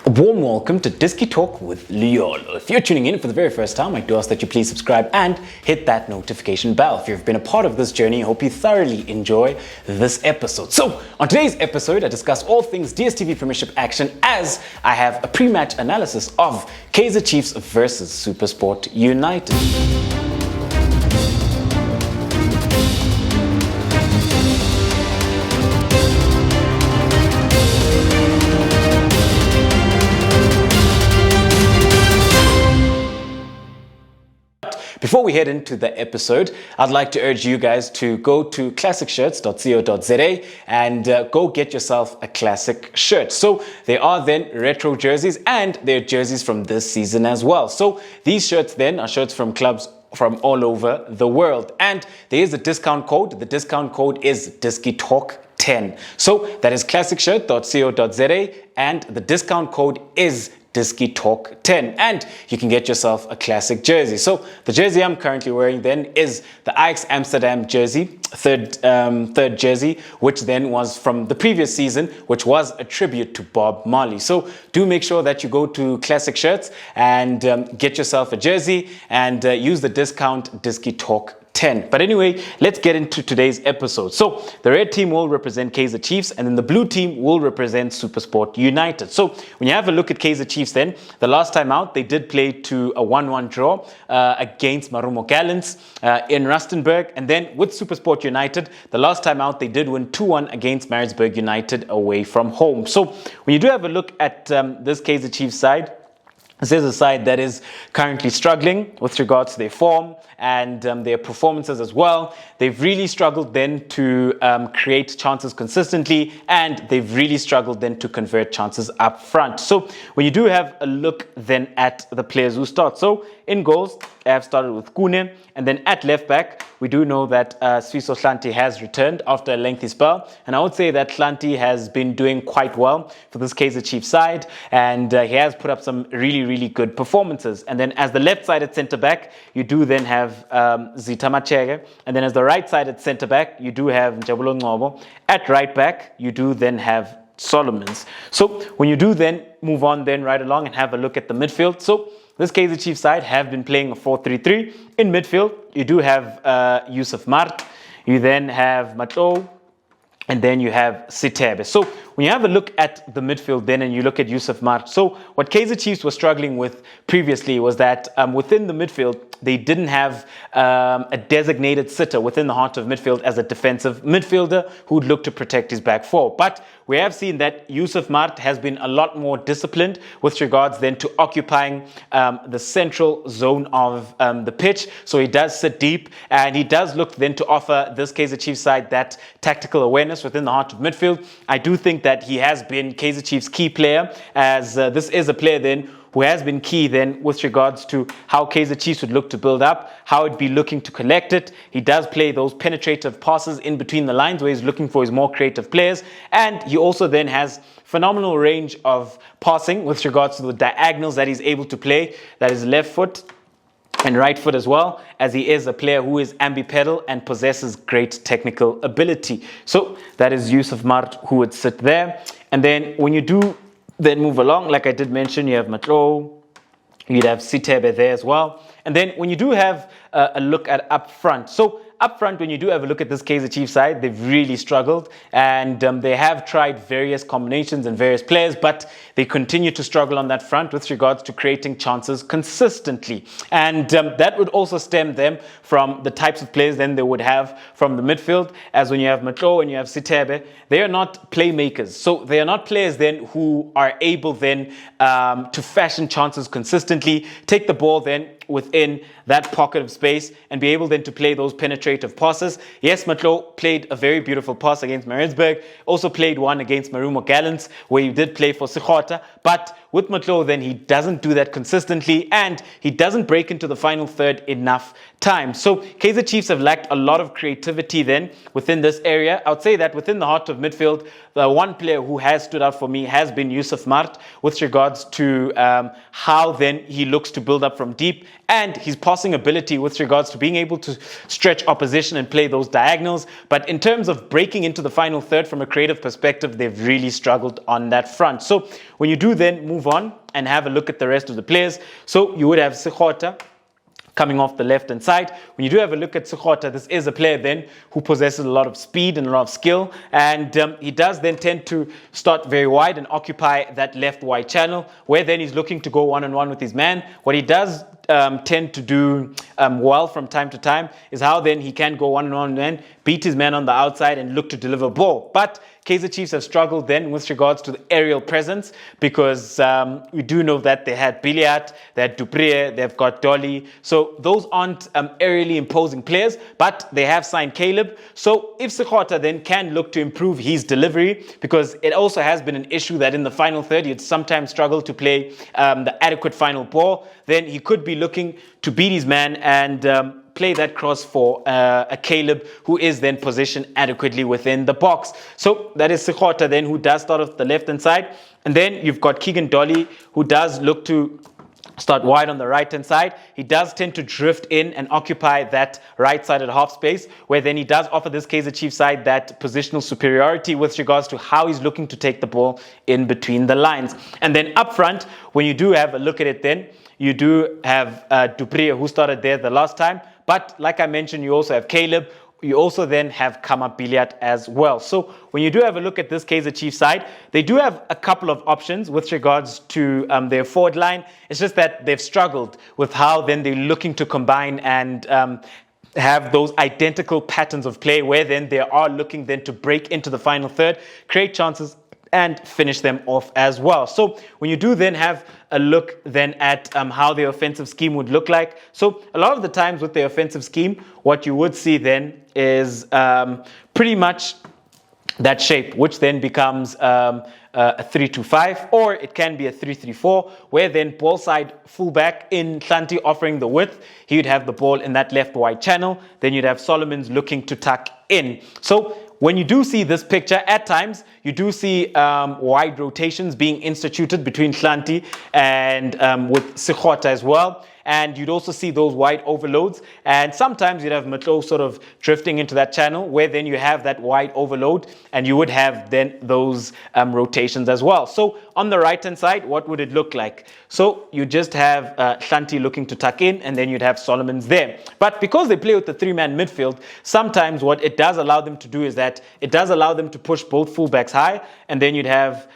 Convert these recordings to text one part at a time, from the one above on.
A warm welcome to Diski Talk with Luyolo. If you're tuning in for the very first time, I do ask that you please subscribe and hit that notification bell. If you've been a part of this journey, I hope you thoroughly enjoy this episode. So, on today's episode, I discuss all things Dstv Premiership action as I have a pre-match analysis of Kaizer Chiefs versus Supersport United. Before we head into the episode, I'd like to urge you guys to go to classicshirts.co.za and go get yourself a classic shirt. So there are then retro jerseys and they're jerseys from this season as well. So these shirts then are shirts from clubs from all over the world. And there is a discount code. The discount code is Diski Talk 10. So that is classicshirt.co.za and the discount code is Diski Talk 10, and you can get yourself a classic jersey. So the jersey I'm currently wearing then is the Ajax Amsterdam jersey, third jersey, which then was from the previous season, which was a tribute to Bob Marley. So do make sure that you go to Classic Shirts and get yourself a jersey and use the discount Diski Talk 10. But anyway, let's get into today's episode. So the red team will represent Kaizer Chiefs and then the blue team will represent Supersport United. So when you have a look at Kaizer Chiefs then, the last time out they did play to a 1-1 draw against Marumo Gallants in Rustenburg. And then with Supersport United, the last time out they did win 2-1 against Maritzburg United away from home. So when you do have a look at this Kaizer Chiefs side, this is a side that is currently struggling with regards to their form and their performances as well. They've really struggled then to create chances consistently, and they've really struggled then to convert chances up front. So when you do have a look then at the players who start. So in goals, I have started with Kune, and then at left back, we do know that Swiso Hlanti has returned after a lengthy spell, and I would say that Hlanti has been doing quite well for this Kaizer Chiefs side, and he has put up some really good performances. And then as the left-sided centre-back, you do then have Zita Machege, and then as the right-sided centre-back, you do have Njabulo Ngobo. At right-back, you do then have Solomons. So when you do then move on then right along and have a look at the midfield, so this Kaizer Chiefs side have been playing a 4-3-3. In midfield, you do have Yusuf Mart, you then have Matlo, and then you have Sitebe. So when you have a look at the midfield then and you look at Yusuf Mart, so what Kaizer Chiefs were struggling with previously was that within the midfield, they didn't have a designated sitter within the heart of midfield as a defensive midfielder who'd look to protect his back four. But we have seen that Yusuf Mart has been a lot more disciplined with regards then to occupying the central zone of the pitch. So he does sit deep and he does look then to offer this Kaizer Chiefs side that tactical awareness within the heart of midfield. I do think that he has been Kaizer Chiefs' key player, as this is a player then who has been key then with regards to how Kaizer Chiefs would look to build up, how it'd be looking to collect it. He does play those penetrative passes in between the lines where he's looking for his more creative players. And he also then has phenomenal range of passing with regards to the diagonals that he's able to play. That is left foot and right foot as well, as he is a player who is ambipedal and possesses great technical ability. So that is Yusuf Mart who would sit there. And then when you do then move along, like I did mention, you have Matlo, you'd have Sitebe there as well. And then when you do have a look at up front, so up front, when you do have a look at this Kaizer Chiefs side, they've really struggled, and they have tried various combinations and various players, but they continue to struggle on that front with regards to creating chances consistently. And that would also stem them from the types of players then they would have from the midfield, as when you have Matlo and you have Sitebe, they are not playmakers. So they are not players then who are able then to fashion chances consistently, take the ball then within that pocket of space and be able then to play those penetrative passes. Yes, Matlo played a very beautiful pass against Maritzburg, also played one against Marumo Gallants where he did play for Sikhota, but with Matlo then he doesn't do that consistently and he doesn't break into the final third enough time. So Kaizer Chiefs have lacked a lot of creativity then within this area. I would say that within the heart of midfield, the one player who has stood out for me has been Yusuf Mart with regards to how then he looks to build up from deep and his passing ability with regards to being able to stretch opposition and play those diagonals. But in terms of breaking into the final third from a creative perspective, they've really struggled on that front. So when you do then move on and have a look at the rest of the players, so you would have Sekgotha coming off the left-hand side. When you do have a look at Sekgotha, this is a player then who possesses a lot of speed and a lot of skill, and he does then tend to start very wide and occupy that left-wide channel, where then he's looking to go one-on-one with his man. What he does tend to do well from time to time is how then he can go one-on-one and beat his man on the outside and look to deliver ball. But Kaizer Chiefs have struggled then with regards to the aerial presence, because we do know that they had Billiat, they had Dupree, they've got Dolly. So those aren't aerially imposing players, but they have signed Caleb. So if Sekgotha then can look to improve his delivery, because it also has been an issue that in the final third he'd sometimes struggle to play the adequate final ball, then he could be looking to beat his man and play that cross for a Caleb who is then positioned adequately within the box. So that is Sekgotha then, who does start off the left-hand side. And then you've got Keegan Dolly, who does look to start wide on the right-hand side. He does tend to drift in and occupy that right-sided half space, where then he does offer this Kaizer Chiefs side that positional superiority with regards to how he's looking to take the ball in between the lines. And then up front, when you do have a look at it then, you do have Dupree, who started there the last time. But like I mentioned, you also have Caleb. You also then have Kama Billiat as well. So when you do have a look at this Kaizer Chiefs side, they do have a couple of options with regards to their forward line. It's just that they've struggled with how then they're looking to combine and have those identical patterns of play, where then they are looking then to break into the final third, create chances, and finish them off as well. So when you do then have a look then at how the offensive scheme would look like. So a lot of the times with the offensive scheme, what you would see then is pretty much that shape, which then becomes a 3-2-5, or it can be a 3-3-4, where then ball side fullback in Hlanti offering the width. He would have the ball in that left wide channel. Then you'd have Solomons looking to tuck in. So when you do see this picture, at times you do see wide rotations being instituted between Hlanti and with Sekgotha as well. And you'd also see those wide overloads. And sometimes you'd have Matlo sort of drifting into that channel, where then you have that wide overload, and you would have then those rotations as well. So on the right-hand side, what would it look like? So you just have Hlanti looking to tuck in, and then you'd have Solomons there. But because they play with the three-man midfield, sometimes what it does allow them to do is that it does allow them to push both fullbacks high, and then you'd have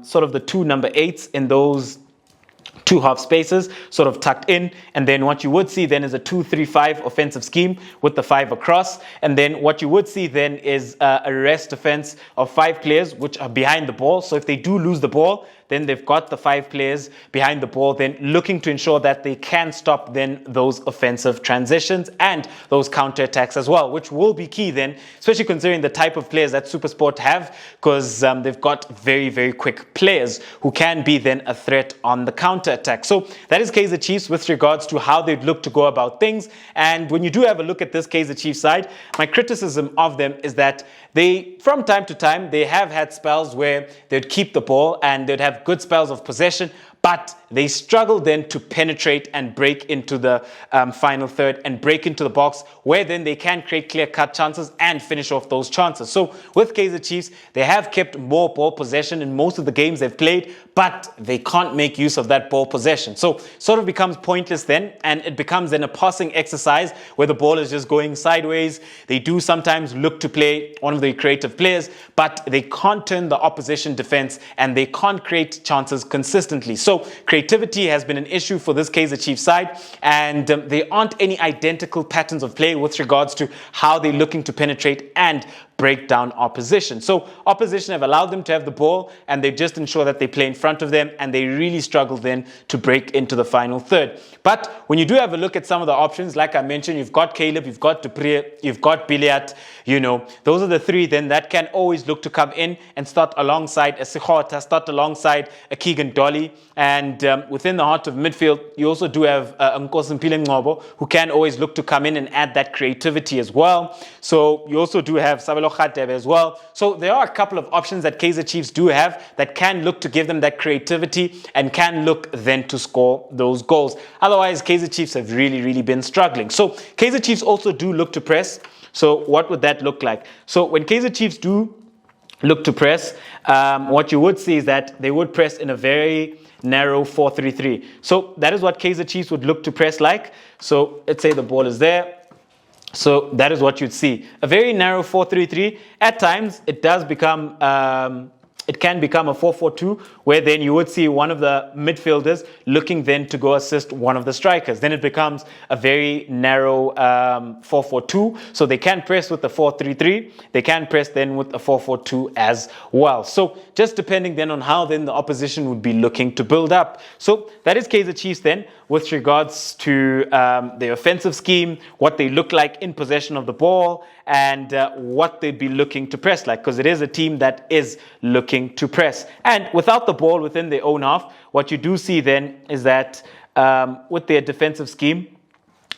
sort of the two number 8s in those two half spaces sort of tucked in. And then what you would see then is a 2-3-5 offensive scheme with the 5 across. And then what you would see then is a rest defense of 5 players which are behind the ball. So if they do lose the ball, then they've got the 5 players behind the ball, then looking to ensure that they can stop then those offensive transitions and those counter-attacks as well, which will be key then, especially considering the type of players that Supersport have, because they've got very, very quick players who can be then a threat on the counter-attack. So that is Kaizer Chiefs with regards to how they'd look to go about things. And when you do have a look at this Kaizer Chiefs side, my criticism of them is that they, from time to time, they have had spells where they'd keep the ball and they'd have good spells of possession, but they struggle then to penetrate and break into the final third and break into the box, where then they can create clear-cut chances and finish off those chances. So with Kaizer Chiefs, they have kept more ball possession in most of the games they've played, but they can't make use of that ball possession. So sort of becomes pointless then, and it becomes then a passing exercise where the ball is just going sideways. They do sometimes look to play one of the creative players, but they can't turn the opposition defense and they can't create chances consistently. So creativity has been an issue for this Kaizer Chiefs side, and there aren't any identical patterns of play with regards to how they're looking to penetrate and break down opposition. So opposition have allowed them to have the ball, and they just ensure that they play in front of them, and they really struggle then to break into the final third. But when you do have a look at some of the options, like I mentioned, you've got Caleb, you've got Dupree, you've got Billiat, you know, those are the 3 then that can always look to come in and start alongside a Sekgotha, start alongside a Keegan Dolly. And within the heart of midfield, you also do have Nkosimpile Ngcobo, who can always look to come in and add that creativity as well. So you also do have Sabelo Khatebe as well. So there are a couple of options that Kaizer Chiefs do have that can look to give them that creativity and can look then to score those goals. Otherwise, Kaizer Chiefs have really been struggling. So Kaizer Chiefs also do look to press. So what would that look like? So when Kaizer Chiefs do look to press, what you would see is that they would press in a very narrow 4-3-3. So that is what Kaizer Chiefs would look to press like. So let's say the ball is there. So that is what you'd see. A very narrow 4-3-3. At times, it does become, it can become a 4-4-2, where then you would see one of the midfielders looking then to go assist one of the strikers. Then it becomes a very narrow 4-4-2. So they can press with the 4-3-3. They can press then with a 4-4-2 as well. So just depending then on how then the opposition would be looking to build up. So that is Kaizer Chiefs then with regards to the offensive scheme, what they look like in possession of the ball, and what they'd be looking to press like, because it is a team that is looking to press. And without the ball within their own half, what you do see then is that with their defensive scheme,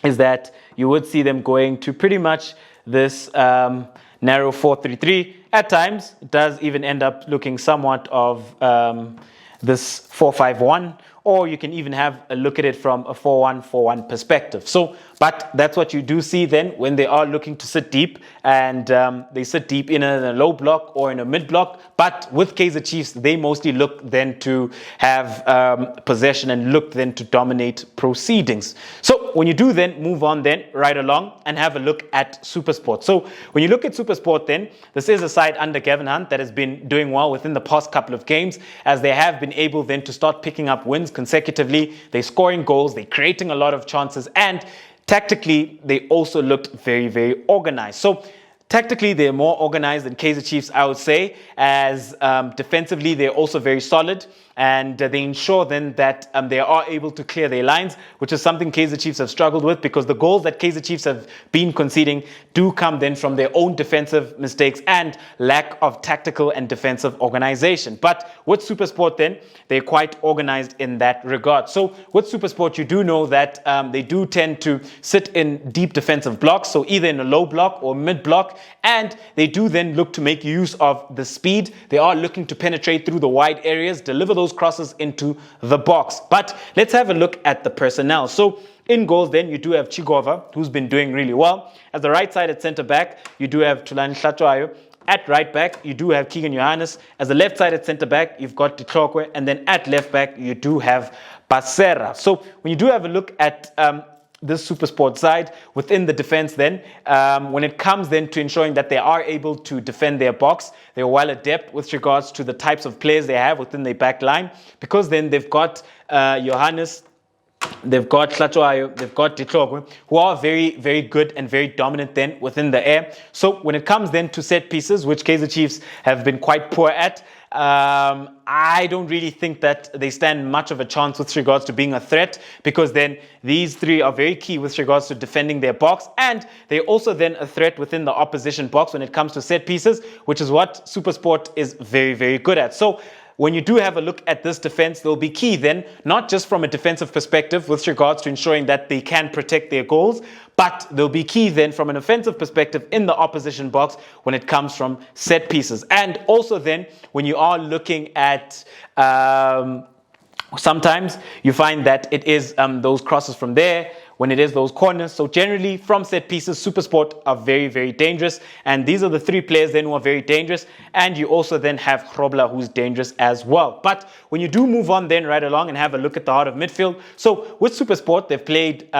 is that you would see them going to pretty much this narrow 4-3-3. At times, it does even end up looking somewhat of this 4-5-1, or you can even have a look at it from a 4-1-4-1 perspective. So, but that's what you do see then when they are looking to sit deep, and they sit deep in a low block or in a mid block. But with Kaizer Chiefs, they mostly look then to have possession and look then to dominate proceedings. So when you do then move on then right along and have a look at Supersport. So when you look at Supersport then, this is a side under Gavin Hunt that has been doing well within the past couple of games, as they have been able then to start picking up wins consecutively. They're scoring goals, they're creating a lot of chances, and tactically, they also looked very organized. So tactically, they're more organized than Kaizer Chiefs, I would say, as defensively, they're also very solid. And they ensure then that they are able to clear their lines, which is something Kaizer Chiefs have struggled with, because the goals that Kaizer Chiefs have been conceding do come then from their own defensive mistakes and lack of tactical and defensive organization. But with Supersport then, they're quite organized in that regard. So with Supersport, you do know that they do tend to sit in deep defensive blocks, so either in a low block or mid block, and they do then look to make use of the speed. They are looking to penetrate through the wide areas, deliver those crosses into the box. But let's have a look at the personnel. So in goals then, you do have Chigova, who's been doing really well. As the right side at centre back, you do have Tulani Hlatshwayo. At right back, you do have Keegan Johannes. As the left side at centre back, you've got Ditlokwe. And then at left back, you do have Basera. So when you do have a look at this Supersport side within the defense then, when it comes then to ensuring that they are able to defend their box, they're well adept with regards to the types of players they have within their back line, because then they've got Johannes, they've got Hlatshwayo, they've got Ditlokwe, who are very good and very dominant then within the air. So when it comes then to set pieces, which Kaizer Chiefs have been quite poor at, I don't really think that they stand much of a chance with regards to being a threat, because then these three are very key with regards to defending their box, and they're also then a threat within the opposition box when it comes to set pieces, which is what Supersport is very good at. So when you do have a look at this defense, they'll be key then, not just from a defensive perspective with regards to ensuring that they can protect their goals, but they'll be key then from an offensive perspective in the opposition box when it comes from set pieces. And also then, when you are looking at sometimes you find that it is those crosses from there, when it is those corners. So generally from set pieces, Supersport are very dangerous. And these are the three players then who are very dangerous. And you also then have Grobler, who's dangerous as well. But when you do move on then right along and have a look at the heart of midfield. So with Supersport, they've played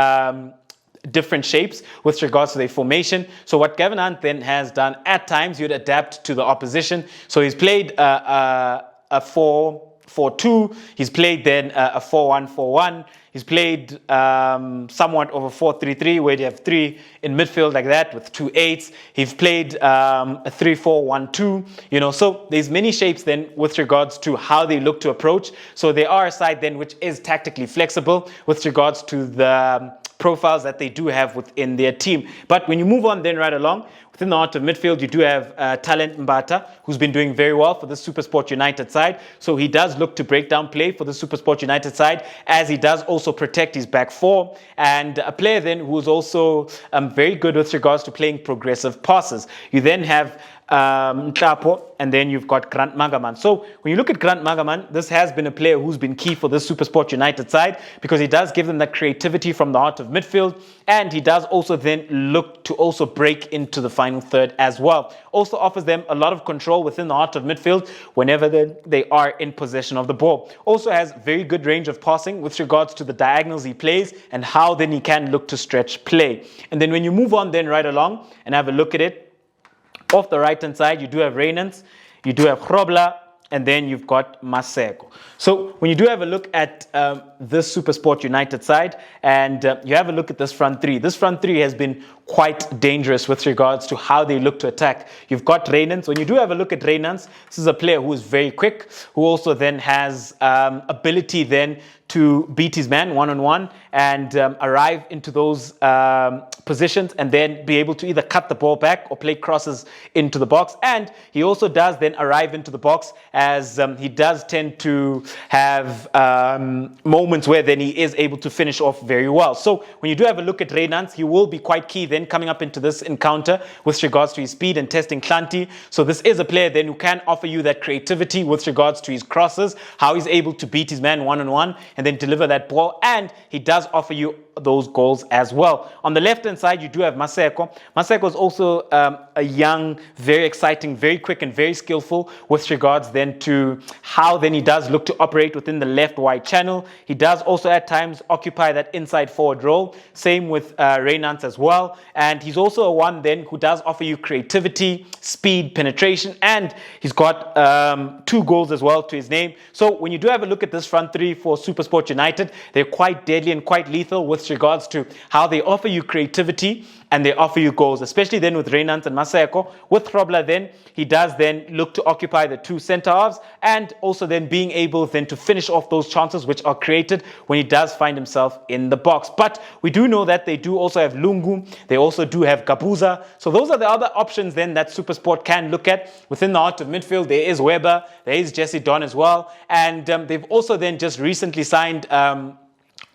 different shapes with regards to their formation. So what Gavin Hunt then has done, at times you'd adapt to the opposition. So he's played a 4-4-2. He's played then a 4-1-4-1. He's played somewhat of a 4-3-3, where you have three in midfield like that with 2 8s. He's played a 3-4-1-2. You know, so there's many shapes then with regards to how they look to approach. So they are a side then which is tactically flexible with regards to the profiles that they do have within their team. But when you move on then right along, Within the heart of midfield, you do have Talent Mbata, who's been doing very well for the Supersport United side. So he does look to break down play for the Supersport United side, as he does also protect his back four. And a player then who's also very good with regards to playing progressive passes. You then have Nhlapo, and then you've got Grant Magaman. So when you look at Grant Magaman, this has been a player who's been key for this Supersport United side, because he does give them that creativity from the heart of midfield, and he does also then look to also break into the final third as well. Also offers them a lot of control within the heart of midfield whenever they are in possession of the ball. Also has very good range of passing with regards to the diagonals he plays and how then he can look to stretch play. And then when you move on then right along and have a look at it, off the right-hand side, you do have Reynans, you do have Grobler, and then you've got Maseko. So when you do have a look at this Supersport United side, and you have a look at this front three has been quite dangerous with regards to how they look to attack. You've got Reynans. When you do have a look at Reynans, this is a player who is very quick, who also then has ability then to beat his man one-on-one and arrive into those positions and then be able to either cut the ball back or play crosses into the box. And he also does then arrive into the box, as he does tend to have moments where then he is able to finish off very well. So when you do have a look at Reynans, he will be quite key then coming up into this encounter with regards to his speed and testing Klanti. So this is a player then who can offer you that creativity with regards to his crosses, how he's able to beat his man one-on-one and then deliver that ball, and he does offer you those goals as well. On the left-hand side, you do have Maseko. Maseko is also a young, very exciting, very quick and very skillful with regards then to how then he does look to operate within the left-wide channel. He does also at times occupy that inside forward role. Same with Reynans as well. And he's also a one then who does offer you creativity, speed, penetration, and he's got 2 goals as well to his name. So when you do have a look at this front three for Supersport United, they're quite deadly and quite lethal with regards to how they offer you creativity and they offer you goals, especially then with Reynans and Maseko. With Grobler then, he does then look to occupy the 2 center halves and also then being able then to finish off those chances which are created when he does find himself in the box. But we do know that they do also have Lungu, they also do have Gabuza. So those are the other options then that Supersport can look at. Within the heart of midfield, there is Weber, there is Jesse Don as well, and they've also then just recently signed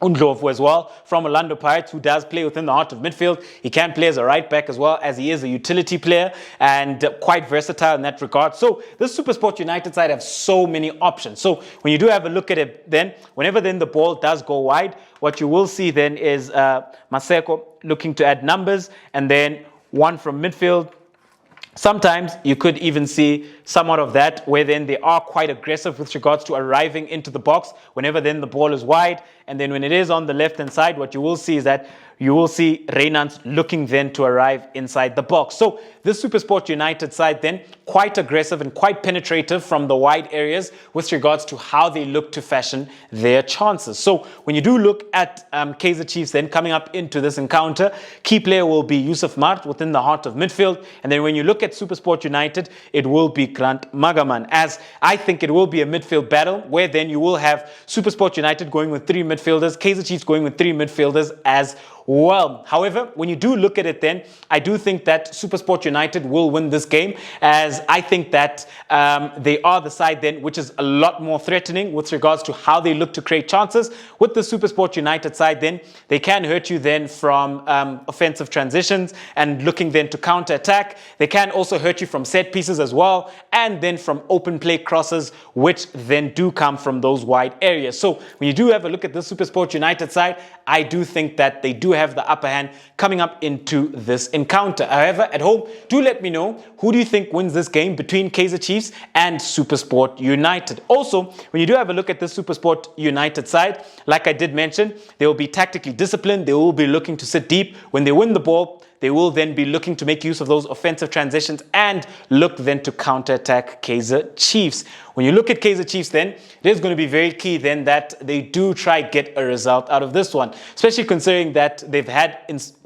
Undlovu as well from Orlando Pirates, who does play within the heart of midfield. He can play as a right back as well, as he is a utility player and quite versatile in that regard. So this Supersport United side have so many options. So when you do have a look at it then, whenever then the ball does go wide, what you will see then is Maseko looking to add numbers, and then one from midfield. Sometimes you could even see somewhat of that where then they are quite aggressive with regards to arriving into the box whenever then the ball is wide. And then when it is on the left-hand side, what you will see is that you will see Reynans looking then to arrive inside the box. So this Supersport United side then quite aggressive and quite penetrative from the wide areas with regards to how they look to fashion their chances. So when you do look at Kaizer Chiefs then coming up into this encounter, key player will be Yusuf Mart within the heart of midfield. And then when you look at Supersport United, it will be Grant Magaman, as I think it will be a midfield battle where then you will have Supersport United going with 3 midfielders, Kaizer Chiefs going with 3 midfielders as well. However, when you do look at it then, I do think that Supersport United will win this game, as I think that they are the side then which is a lot more threatening with regards to how they look to create chances. With the Supersport United side then, they can hurt you then from offensive transitions and looking then to counter attack. They can also hurt you from set pieces as well, and then from open play crosses, which then do come from those wide areas. So when you do have a look at the Supersport United side, I do think that they do have the upper hand coming up into this encounter. However, at home, do let me know, who do you think wins this game between Kaizer Chiefs and Supersport United? Also, when you do have a look at the Supersport United side, like I did mention, they will be tactically disciplined. They will be looking to sit deep. When they win the ball, they will then be looking to make use of those offensive transitions and look then to counterattack Kaizer Chiefs. When you look at Kaizer Chiefs then, it is going to be very key then that they do try get a result out of this one, especially considering that they've had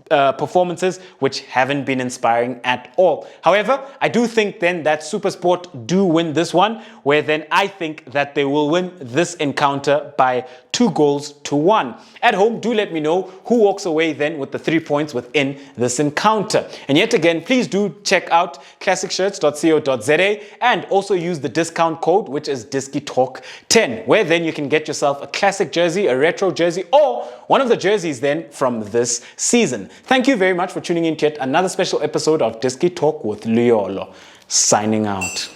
performances which haven't been inspiring at all. However, I do think then that Supersport do win this one, where then I think that they will win this encounter by 2-1. At home, do let me know who walks away then with the 3 points within this encounter. And yet again, please do check out classicshirts.co.za and also use the discount code, which is DiskiTalk10, where then you can get yourself a classic jersey, a retro jersey, or one of the jerseys then from this season. Thank you very much for tuning in to yet another special episode of Diski Talk with Luyolo. Signing out.